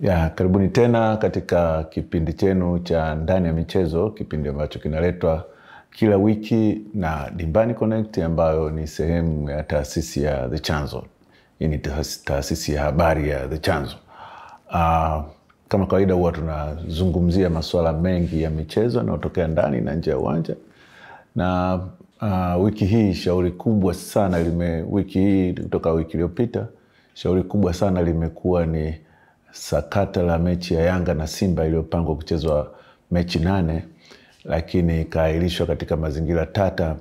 Ya, karibuni tena katika kipindi chenu cha ndani ya michezo, kipindi ambacho kinaletwa kila wiki na Dimbani Connect ambayo ni sehemu ya taasisi ya The Chanzo. Hii ni taasisi ya habari ya The Chanzo. Kama kawaida huwa tunazungumzia masuala mengi ya michezo yanayotokea ndani na nje ya uwanja. Na wiki hii shauri kubwa sana wiki hii kutoka wiki iliyopita, shauri kubwa sana limekuwa ni sakata la mechi ya Yanga na Simba iliyopangwa kuchezwa mechi 8, lakini ikaahirishwa katika mazingira tata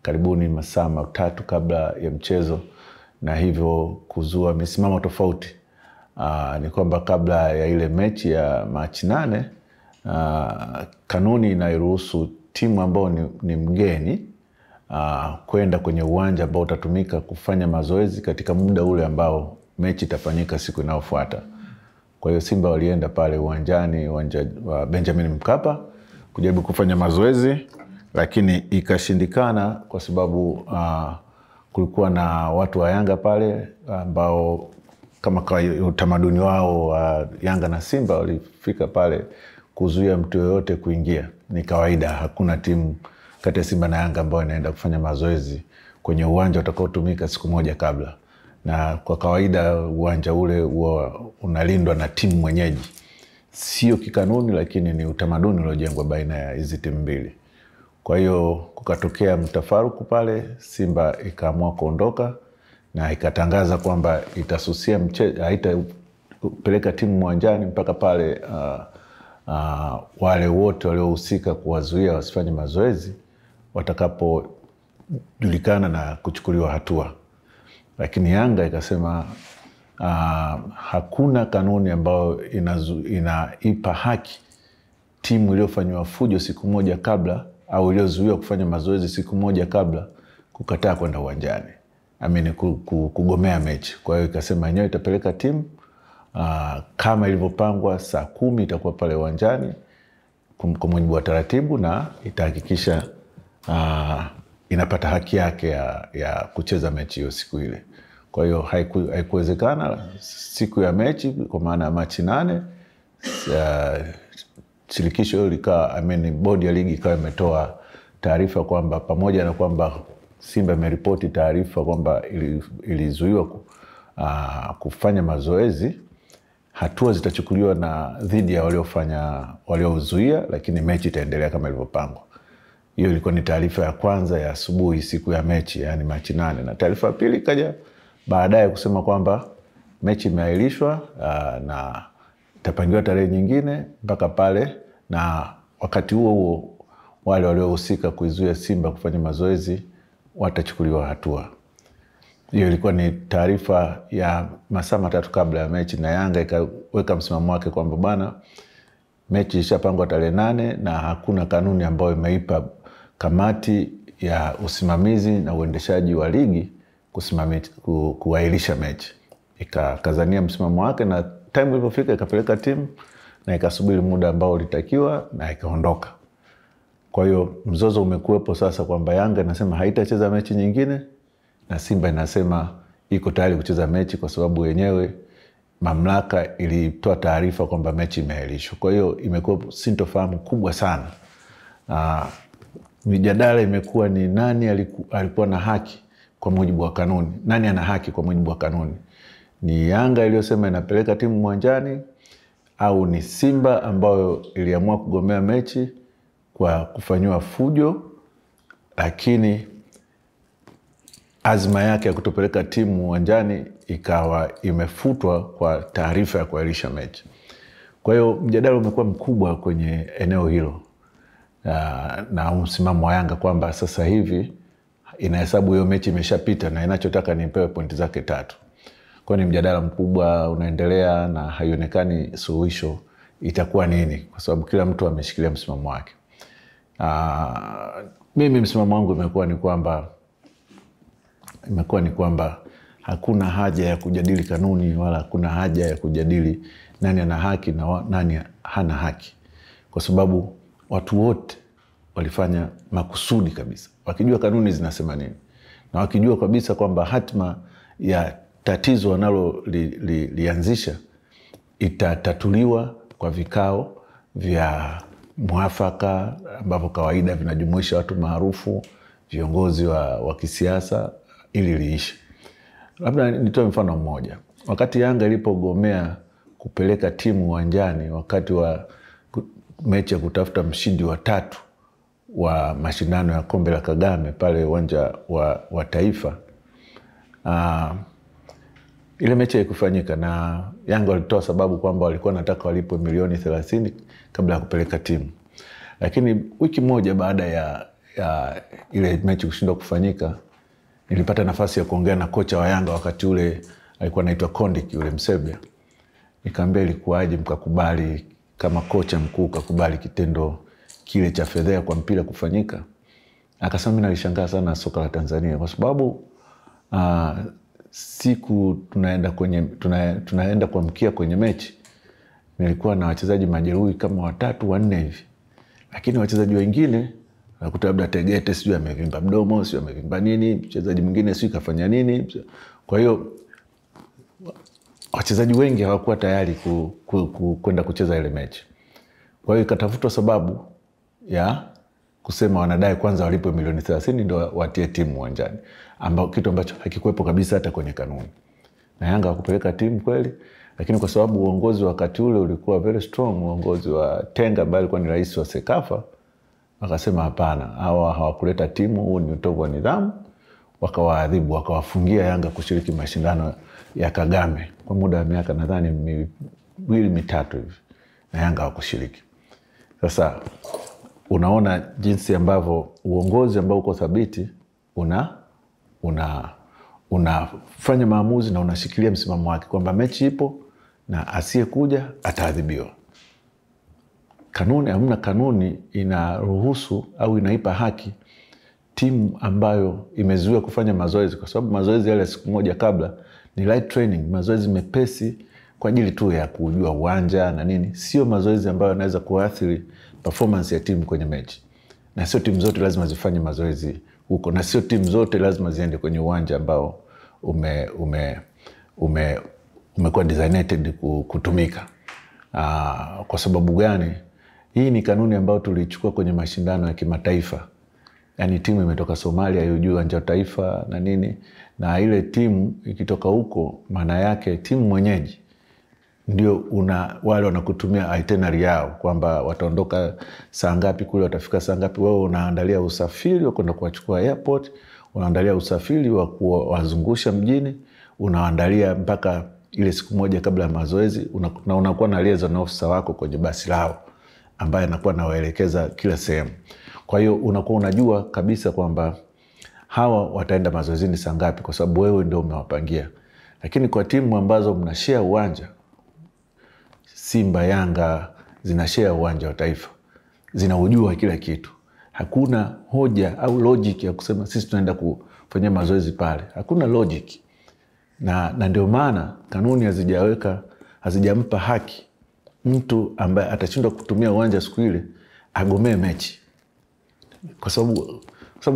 karibuni masaa 3 kabla ya mchezo, na hivyo kuzua misimamo tofauti. Ni kwamba kabla ya ile mechi ya Machi 8, kanuni inairuhusu timu ambao ni mgeni kwenda kwenye uwanja ambao utatumika kufanya mazoezi katika muda ule ambao mechi itafanyika siku inayofuata. Kwa hiyo Simba walienda pale uwanja wa Benjamin Mkapa kujaribu kufanya mazoezi, lakini ikashindikana kwa sababu kulikuwa na watu wa Yanga pale ambao kama kwa utamaduni wao wa Yanga na Simba walifika pale kuzuia mtu yoyote kuingia. Ni kawaida, hakuna timu kati ya Simba na Yanga ambao inaenda kufanya mazoezi kwenye uwanja utakaotumika siku moja kabla. Na kwa kawaida uwanja ule unalindwa na timu mwenyeji. Sio kikanuni, lakini ni utamaduni uliojengwa baina ya hizi timu mbili. Kwa hiyo kukatokea mtafaruku pale, Simba ikaamua kuondoka na ikatangaza kwamba itasusia mchezo, haitapeleka timu uwanjani mpaka pale wale wote waliohusika kuwazuia wasifanye mazoezi watakapojulikana na kuchukuliwa hatua. Lakini Yanga ikasema hakuna kanuni ambayo inaipa haki timu iliyofanywa fujo siku moja kabla au iliyozuiwa kufanya mazoezi siku moja kabla kukataa kwenda uwanjani. Kugomea mechi. Kwa hiyo ikasema yenyewe itapeleka timu kama ilivyopangwa saa 10 itakuwa pale uwanjani kwa mujibu wa taratibu, na itahakikisha inapata haki yake ya kucheza mechi hiyo siku ile. Kwa hiyo haikuwezekana siku ya mechi, kwa maana Machi 8, shirikisho bodi ya ligi ikawa imetoa taarifa kwamba pamoja na kwamba Simba imeripoti taarifa kwamba ilizuiwa kufanya mazoezi, hatua zitachukuliwa dhidi ya waliozuia, lakini mechi itaendelea kama ilivyopangwa. Hiyo ilikuwa ni taarifa ya kwanza ya asubuhi siku ya mechi, yani Machi 8. Na taarifa ya pili ikaja baadaye kusema kwamba mechi imeahirishwa na itapangiwa tarehe nyingine mpaka pale, na wakati huo wale waliohusika kuizuia Simba kufanya mazoezi watachukuliwa hatua. Hiyo ilikuwa ni taarifa ya masaa 3 kabla ya mechi, na Yanga ikaweka msimamo wake kwamba bwana, mechi ishapangwa tarehe 8 na hakuna kanuni ambayo imeipa kamati ya usimamizi na uendeshaji wa ligi kuahirisha mechi. Ikakazania msimamo wake, na time ilipofika ikapeleka timu na ikasubiri muda ambao ulitakiwa na ikaondoka. Kwa hiyo mzozo umekuwepo sasa kwamba Yanga inasema haitacheza mechi nyingine na Simba inasema iko tayari kucheza mechi kwa sababu yenyewe mamlaka ilitoa taarifa kwamba mechi imeahirishwa. Kwa hiyo imekuwa sintofahamu kubwa sana. Mijadala imekuwa ni nani alikuwa na haki kwa mujibu wa kanuni. Nani ana haki kwa mujibu wa kanuni? Ni Yanga iliyosema inapeleka timu uwanjani, au ni Simba ambayo iliamua kugomea mechi kwa kufanywa fujo, lakini azma yake ya kutopeleka timu uwanjani ikawa imefutwa kwa taarifa ya kuahirisha mechi. Kwa hiyo mjadala umekuwa mkubwa kwenye eneo hilo, na msimamo wa Yanga kwamba sasa hivi inahesabu hiyo mechi imeshapita na inachotaka ni ipewe pointi zake 3. Kwa ni mjadala mkubwa unaendelea na haionekani suluhisho itakuwa nini, kwa sababu kila mtu ameshikilia msimamo wake. Mimi msimamo wangu imekuwa ni kwamba hakuna haja ya kujadili kanuni, wala hakuna haja ya kujadili nani ana haki na nani hana haki, kwa sababu watu wote walifanya makusudi kabisa, wakijua kanuni zinasema nini, na wakijua kabisa kwamba hatima ya tatizo wanalo lianzisha itatatuliwa kwa vikao vya mwafaka ambavyo kawaida vinajumuisha watu maarufu, viongozi wa kisiasa ili liishe. Labda nitoe mfano mmoja. Wakati Yanga ilipogomea kupeleka timu uwanjani wakati wa mechi ya kutafuta mshindi wa 3 wa mashindano ya Kombe la Kagame pale uwanja wa Taifa, ile mechi haikufanyika na Yanga walitoa sababu kwamba walikuwa wanataka walipwe milioni 30 kabla ya kupeleka timu. Lakini wiki moja baada ya ile mechi kushindwa kufanyika, nilipata nafasi ya kuongea na kocha wa Yanga wakati ule, alikuwa anaitwa Kondik yule Mserbia. Nikamwambia ilikuwaje mkakubali kama kocha mkuu kakubali kitendo kile cha fedheha kwa mpira kufanyika? Akasema mimi nalishangaa sana soka la Tanzania kwa sababu siku tunaenda kuamkia kwenye mechi nilikuwa na wachezaji majeruhi kama 3 4 hivi, lakini wachezaji wengine nakuta labda Tegete sio amevimba mdomo, sio amevimba nini, mchezaji mwingine sio kafanya nini. Kwa hiyo wachezaji wengi hawakuwa tayari kwenda kucheza ile mechi. Kwa hiyo ikatafutwa sababu ya kusema wanadai kwanza walipwe milioni 30 ndio watie timu uwanjani, ambao kitu ambacho hakikuwepo kabisa hata kwenye kanuni. Na Yanga wakupeleka timu kweli, lakini kwa sababu uongozi wakati ule ulikuwa very strong, uongozi wa Tenga ambaye alikuwa ni rais wa Sekafa, wakasema hapana, hawa hawakuleta timu, huu ni utovu wa nidhamu. Wakawaadhibu, wakawafungia Yanga kushiriki mashindano ya Kagame kwa muda wa miaka nadhani 2-3 hivi, na Yanga hawakushiriki. Sasa unaona jinsi ambavyo uongozi ambao uko thabiti unafanya maamuzi na unashikilia msimamo wake kwamba mechi ipo na asiyekuja ataadhibiwa. Hamna kanuni inaruhusu au inaipa haki timu ambayo imezuiwa kufanya mazoezi, kwa sababu mazoezi yale siku moja kabla ni light training, mazoezi mepesi kwa ajili tu ya kujua uwanja na nini, sio mazoezi ambayo yanaweza kuathiri performance ya timu kwenye mechi. Na sio timu zote lazima zifanye mazoezi huko, na sio timu zote lazima ziende kwenye uwanja ambao umekuwa designated kutumika. Kwa sababu gani? Hii ni kanuni ambayo tulichukua kwenye mashindano ya kimataifa. Yani timu imetoka Somalia, yujua uwanja wa Taifa na nini, na ile timu ikitoka huko, maana yake timu mwenyeji ndio wale wanakutumia itinerary yao kwamba wataondoka saa ngapi kule, watafika saa ngapi. Wewe unaandalia usafiri wa kwenda kuwachukua airport, unaandalia usafiri wa kuwazungusha mjini, unaandalia mpaka ile siku moja kabla ya mazoezi, na unakuwa na liaison na ofisa wako kwenye basi lao ambaye anakuwa anawaelekeza kila sehemu. Kwa hiyo unakuwa unajua kabisa kwamba hawa wataenda mazoezini saa ngapi kwa sababu wewe ndio umewapangia. Lakini kwa timu ambazo mnashare uwanja, Simba, Yanga zinashare uwanja wa Taifa, zinaujua kila kitu. Hakuna hoja au logic ya kusema sisi tunaenda kufanya mazoezi pale. Hakuna logic. Na ndio maana kanuni hazijampa haki mtu ambaye atashindwa kutumia uwanja siku ile agomee mechi. Kwa sababu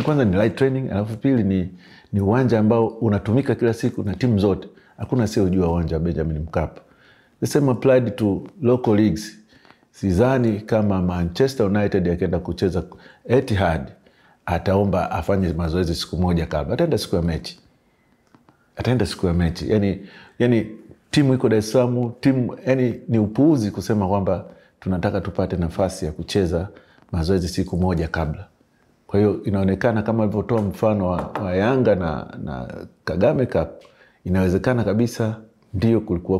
kwanza ni light training, alafu pili ni uwanja ambao unatumika kila siku na timu zote. Hakuna asiyejua uwanja wa Benjamin Mkapa. The same applied to local leagues. Sidhani kama Manchester United yakienda kucheza Etihad ataomba afanye mazoezi siku moja kabla. Ataenda siku ya mechi. Yani timu iko Dar es Salaam, ni upuuzi kusema kwamba tunataka tupate nafasi ya kucheza mazoezi siku moja kabla. Kwa hiyo inaonekana kama alivyotoa mfano wa Yanga na Kagame Cup, inawezekana kabisa ndio kulikuwa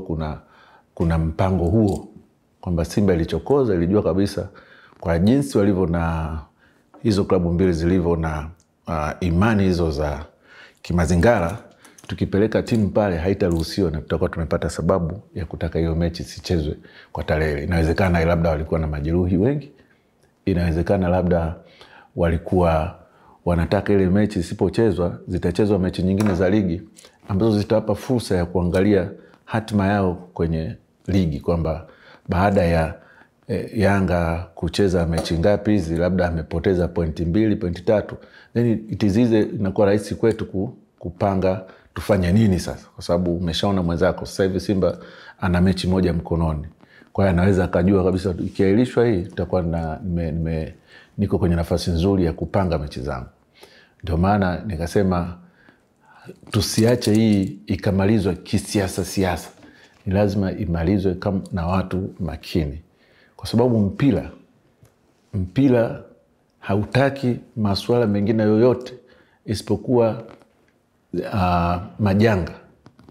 kuna mpango huo kwamba Simba ilichokoza, ilijua kabisa kwa jinsi walivyo na hizo klabu mbili zilivyo na imani hizo za kimazingara, tukipeleka timu pale haitaruhusiwa na tutakuwa tumepata sababu ya kutaka hiyo mechi sichezwe kwa tarehe. Inawezekana labda walikuwa na majeruhi wengi, inawezekana labda walikuwa wanataka ile mechi isipochezwa zitachezwa mechi nyingine za ligi ambazo zitawapa fursa ya kuangalia hatima yao kwenye ligi, kwamba baada ya Yanga kucheza mechi ngapi hizi labda amepoteza pointi 2, pointi 3, then it is easy, inakuwa rahisi kwetu kupanga tufanye nini sasa, kwa sababu umeshaona mwenzako sasa hivi Simba ana mechi moja mkononi. Kwa hiyo anaweza akajua kabisa ikiahirishwa hii tutakuwa niko kwenye nafasi nzuri ya kupanga mechi zangu. Ndio maana nikasema tusiache hii ikamalizwa kisiasa. Ni lazima imalizwe na watu makini, kwa sababu mpira hautaki masuala mengine yoyote isipokuwa majanga.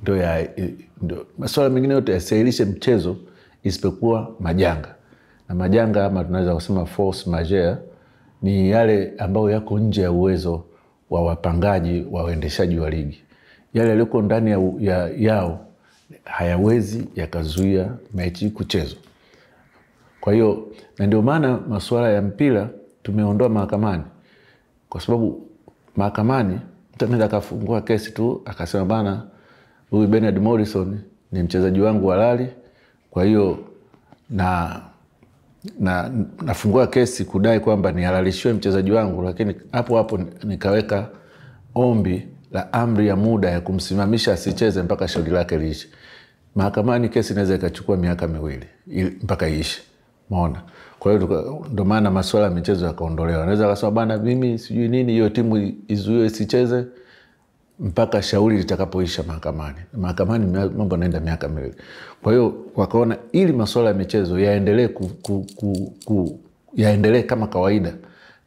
Ndio masuala mengine yote yasiailishe mchezo isipokuwa majanga. Na majanga ama tunaweza kusema force majeure ni yale ambayo yako nje ya uwezo wa wapangaji wa waendeshaji wa ligi. Yale yaliyoko ndani yao hayawezi yakazuia mechi kuchezwa. Kwa hiyo na ndio maana masuala ya mpira tumeondoa mahakamani, kwa sababu mahakamani mtu anaweza akafungua kesi tu akasema bana, huyu Bernard Morrison ni mchezaji wangu halali, kwa hiyo nafungua kesi kudai kwamba nihalalishiwe mchezaji wangu, lakini hapo nikaweka ombi la amri ya muda ya kumsimamisha asicheze mpaka shauri lake liishe. Mahakamani kesi inaweza ikachukua miaka 2 mpaka iishe. Umeona? Kwa hiyo ndio maana masuala ya michezo yakaondolewa. Anaweza akasema bana, mimi sijui nini, hiyo timu izuiwe isicheze mpaka shauri litakapoisha mahakamani. Mahakamani mambo yanaenda miaka 2. Kwa hiyo wakaona ili masuala ya michezo yaendelee yaendelee kama kawaida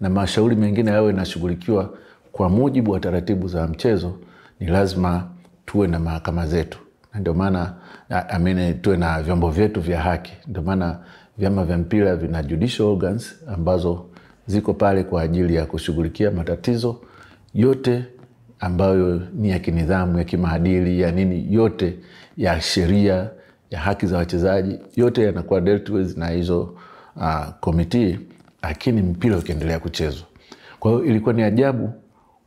na mashauri mengine yawe yanashughulikiwa kwa mujibu wa taratibu za mchezo, ni lazima tuwe na mahakama zetu. Ndio maana tuwe na vyombo vyetu vya haki. Ndio maana vyama vya mpira vina judicial organs ambazo ziko pale kwa ajili ya kushughulikia matatizo yote ambayo ni ya kinidhamu, ya kimaadili, ya nini, yote ya sheria, ya haki za wachezaji, yote yanakuwa dealt with na hizo committee, lakini mpira ukiendelea kuchezwa. Kwa hiyo ilikuwa ni ajabu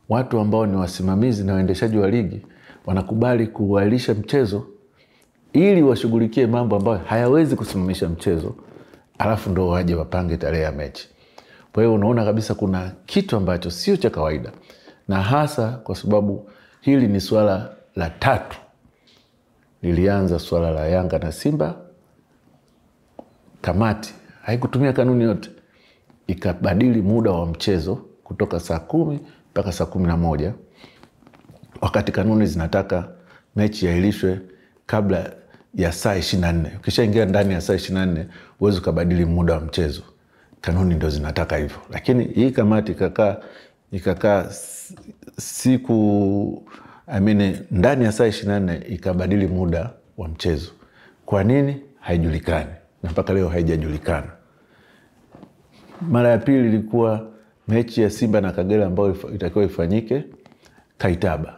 watu ambao ni wasimamizi na waendeshaji wa ligi wanakubali kuahirisha mchezo ili washughulikie mambo ambayo hayawezi kusimamisha mchezo, alafu ndo waje wapange tarehe ya mechi. Kwa hiyo unaona kabisa kuna kitu ambacho sio cha kawaida, na hasa kwa sababu hili ni swala la 3. Lilianza swala la Yanga na Simba, kamati haikutumia kanuni yote, ikabadili muda wa mchezo kutoka saa 10 mpaka saa 11, wakati kanuni zinataka mechi yailishwe kabla ya saa 24. Ukishaingia ndani ya saa 24 uweze kubadili muda wa mchezo. Kanuni ndio zinataka hivyo. Lakini hii kamati ikakaa ndani ya saa 24 ikabadili muda wa mchezo. Kwa nini? Haijulikani. Na mpaka leo haijajulikana. Mara ya pili ilikuwa mechi ya Simba na Kagera ambayo itakiwa ifanyike Kaitaba.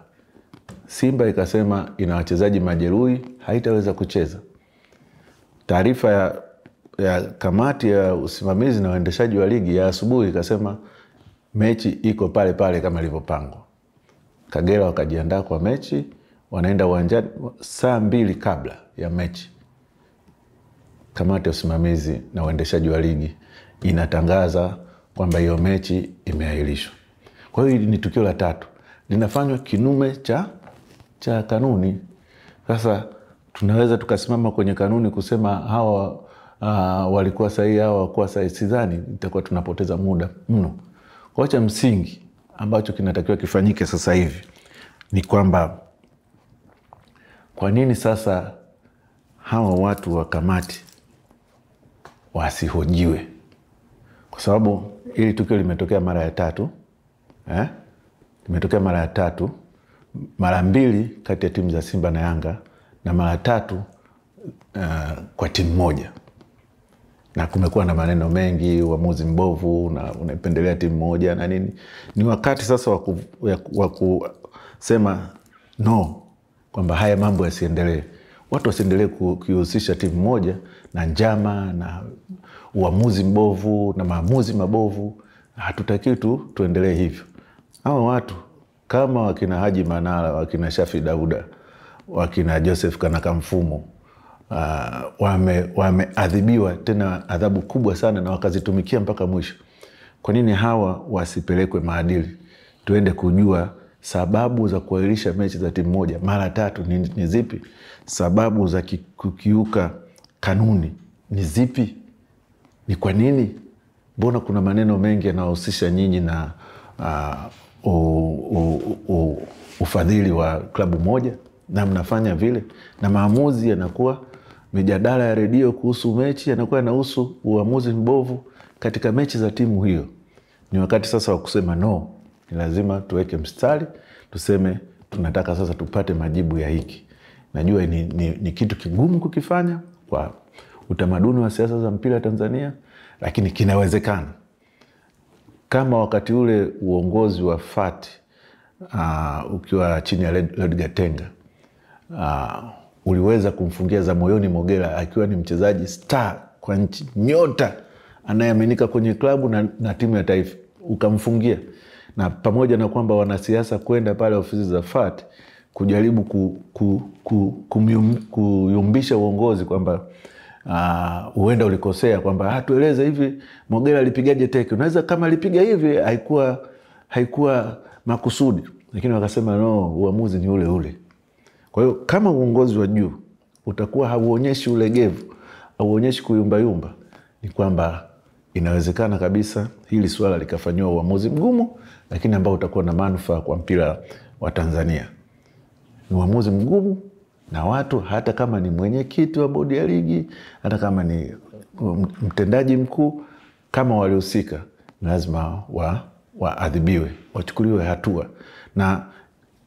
Simba ikasema ina wachezaji majeruhi, haitaweza kucheza. Taarifa ya kamati ya usimamizi na waendeshaji wa ligi ya asubuhi ikasema mechi iko pale pale kama ilivyopangwa. Kagera wakajiandaa kwa mechi, wanaenda uwanjani saa 2 kabla ya mechi. Kamati ya usimamizi na waendeshaji wa ligi inatangaza kwamba hiyo mechi imeahirishwa. Kwa hiyo ni tukio la 3. Linafanywa kinyume cha kanuni. Sasa tunaweza tukasimama kwenye kanuni kusema hawa walikuwa sahihi, hawa hawakuwa sahihi. Sidhani, itakuwa tunapoteza muda mno. Kwa cha msingi ambacho kinatakiwa kifanyike sasa hivi ni kwamba kwa nini sasa hawa watu wa kamati wasihojiwe? Kwa sababu hili tukio limetokea mara ya 3. Limetokea mara ya 3. Mara 2 kati ya timu za Simba na Yanga, na mara 3 kwa timu moja. Na kumekuwa na maneno mengi, uamuzi mbovu na unapendelea timu moja na nini. Ni wakati sasa wa kusema no, kwamba haya mambo yasiendelee. Watu wasiendelee kuhusisha timu moja na njama na uamuzi mbovu na maamuzi mabovu. Hatutaki tuendelee hivyo. Hawa watu kama wakina Haji Manara, wakina Shafi Dauda, wakina Joseph Kanaka Mfumo, wameadhibiwa tena adhabu kubwa sana na wakazitumikia mpaka mwisho. Kwa nini hawa wasipelekwe maadili? Tuende kujua sababu za kuahirisha mechi za timu moja mara 3 ni zipi? Sababu za kukiuka kanuni ni zipi? Ni kwa nini? Mbona kuna maneno mengi yanayohusisha nyinyi na ufadhili wa klabu moja na mnafanya vile, na maamuzi yanakuwa, mijadala ya redio kuhusu mechi yanakuwa yanahusu uamuzi mbovu katika mechi za timu hiyo. Ni wakati sasa wa kusema no, ni lazima tuweke mstari, tuseme tunataka sasa tupate majibu ya hiki. Najua ni kitu kigumu kukifanya kwa utamaduni wa siasa za mpira Tanzania, lakini kinawezekana. Kama wakati ule uongozi wa FAT ukiwa chini ya Edgar Tenga uliweza kumfungia za moyoni Mogera akiwa ni mchezaji star kwa nchi, nyota anayeaminika kwenye klabu na timu ya taifa, ukamfungia. Na pamoja na kwamba wanasiasa kwenda pale ofisi za FAT kujaribu kuyumbisha uongozi kwamba huenda ulikosea, kwamba tueleze hivi Mogera alipigaje teke, unaweza kama alipiga hivi haikuwa makusudi, lakini wakasema no, uamuzi ni ule ule. Kwa hiyo kama uongozi wa juu utakuwa hauonyeshi ulegevu, hauonyeshi kuyumbayumba, ni kwamba inawezekana kabisa hili swala likafanywa uamuzi mgumu, lakini ambao utakuwa na manufaa kwa mpira wa Tanzania. Ni uamuzi mgumu, na watu hata kama ni mwenyekiti wa bodi ya ligi, hata kama ni mtendaji mkuu, kama walihusika lazima waadhibiwe, wachukuliwe hatua. Na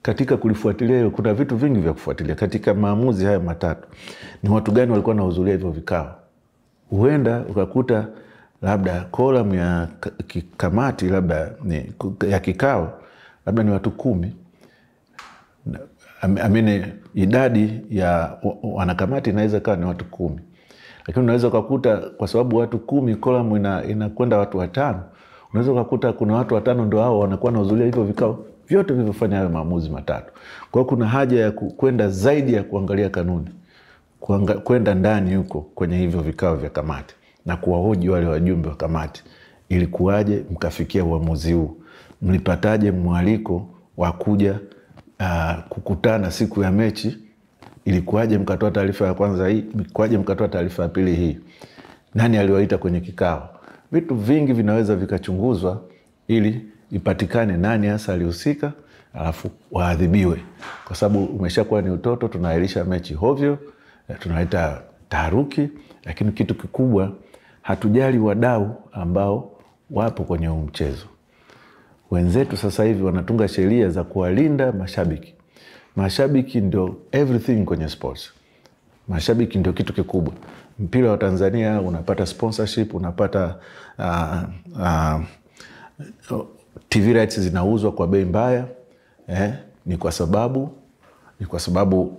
katika kulifuatilia hilo kuna vitu vingi vya kufuatilia. Katika maamuzi haya matatu, ni watu gani walikuwa wanahudhuria hivyo vikao? Huenda ukakuta labda column ya kamati labda ni ya kikao labda ni watu 10. Idadi ya wanakamati inaweza kuwa ni watu 10. Lakini unaweza kukuta kwa sababu watu 10 column inakwenda watu 5, unaweza kukuta kuna watu 5 ndio hao wanakuwa wanahudhuria hivyo vikao vyote vilivyofanya hayo maamuzi matatu. Kwa hiyo kuna haja ya kwenda zaidi ya kuangalia kanuni, kwenda ndani huko kwenye hivyo vikao vya kamati na kuwahoji wale wajumbe wa kamati, ili kuwaje mkafikia uamuzi huu, mlipataje mwaliko wa kuja kukutana siku ya mechi, ili kuwaje mkatoa taarifa ya kwanza hii, kuwaje mkatoa taarifa ya pili hii, nani aliwaita kwenye kikao. Vitu vingi vinaweza vikachunguzwa ili ipatikane nani hasa alihusika, alafu waadhibiwe. Kwa sababu umeshakuwa ni utoto, tunaahirisha mechi hovyo, tunaleta taharuki, lakini kitu kikubwa hatujali wadau ambao wapo kwenye mchezo. Wenzetu sasa hivi wanatunga sheria za kuwalinda mashabiki. Mashabiki ndio everything kwenye sports. Mashabiki ndio kitu kikubwa. Mpira wa Tanzania unapata sponsorship, unapata TV rights zinauzwa kwa bei mbaya. Ni kwa sababu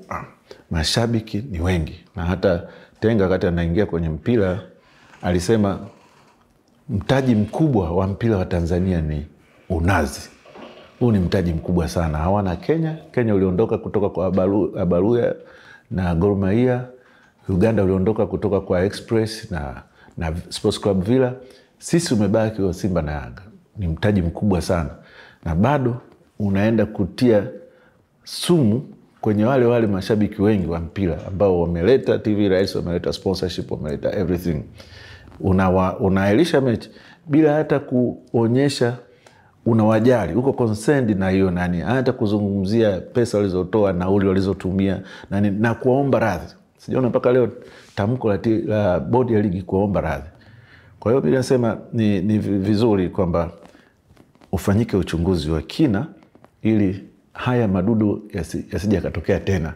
mashabiki ni wengi. Na hata Tenga wakati anaingia kwenye mpira alisema mtaji mkubwa wa mpira wa Tanzania ni unazi. Huu ni mtaji mkubwa sana. Hawana Kenya. Kenya uliondoka kutoka kwa Abaruya na Gor Mahia. Uganda uliondoka kutoka kwa Express na Sports Club Villa. Sisi umebaki wa Simba na Yanga. Ni mtaji mkubwa sana. Na bado unaenda kutia sumu kwenye wale mashabiki wengi wa mpira ambao wameleta TV rights, wameleta sponsorship, wameleta everything. Unaelisha mechi bila hata kuonyesha unawajali, uko concerned na hiyo nani, hata kuzungumzia pesa walizotoa, nauli walizotumia na kuomba radhi. Sijaona mpaka leo tamko la bodi ya ligi kuomba radhi. Kwa hiyo mimi nasema ni vizuri kwamba ufanyike uchunguzi wa kina ili haya madudu yasije yakatokea tena.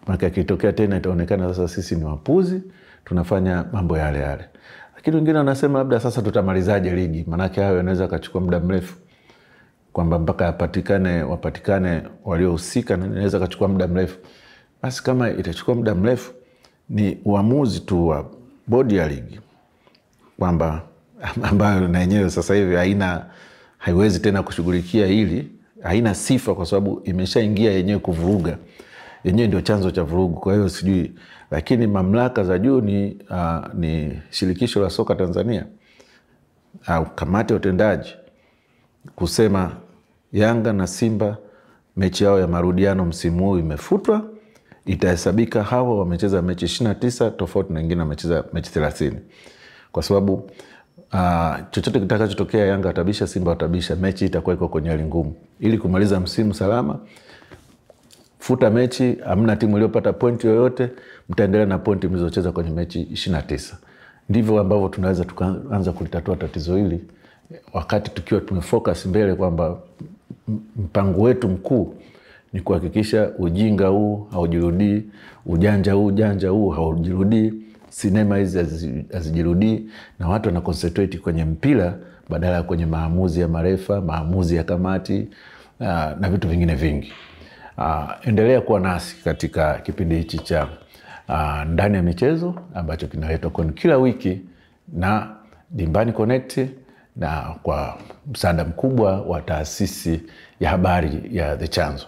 Maana yakitokea tena itaonekana sasa sisi ni wapuzi, tunafanya mambo yale yale. Lakini wengine wanasema labda sasa tutamalizaje ligi? Maana hayo yanaweza kachukua muda mrefu, kwamba mpaka wapatikane waliohusika, na inaweza kachukua muda mrefu. Basi kama itachukua muda mrefu, ni uamuzi tu wa bodi ya ligi kwamba ambayo na yenyewe sasa hivi haiwezi tena kushughulikia hili, haina sifa kwa sababu imeshaingia yenyewe kuvuruga. Yenyewe ndio chanzo cha vurugu. Kwa hiyo sijui, lakini mamlaka za juu ni Shirikisho la Soka Tanzania au kamati ya utendaji kusema Yanga na Simba mechi yao ya marudiano msimu huu imefutwa, itahesabika hawa wamecheza mechi 29 tofauti na wengine wamecheza mechi 30. Kwa sababu chochote kitakachotokea, Yanga watabisha, Simba watabisha, mechi itakuwa iko kwenye hali ngumu. Ili kumaliza msimu salama, futa mechi, hamna timu iliyopata pointi yoyote, mtaendelea na pointi mlizocheza kwenye mechi 29. Ndivyo ambavyo tunaweza tukaanza kulitatua tatizo hili, wakati tukiwa tumefocus mbele kwamba mpango wetu mkuu ni kuhakikisha ujinga huu haujirudii, ujanja huu haujirudii, sinema hizi hazijirudii, na watu wana concentrate kwenye mpira badala ya kwenye maamuzi ya marefa, maamuzi ya kamati na vitu vingine vingi. Endelea kuwa nasi katika kipindi hichi cha Ndani ya Michezo ambacho kinaletwa kwa kila wiki na Dimbani Connect, na kwa msaada mkubwa wa taasisi ya habari ya The Chanzo.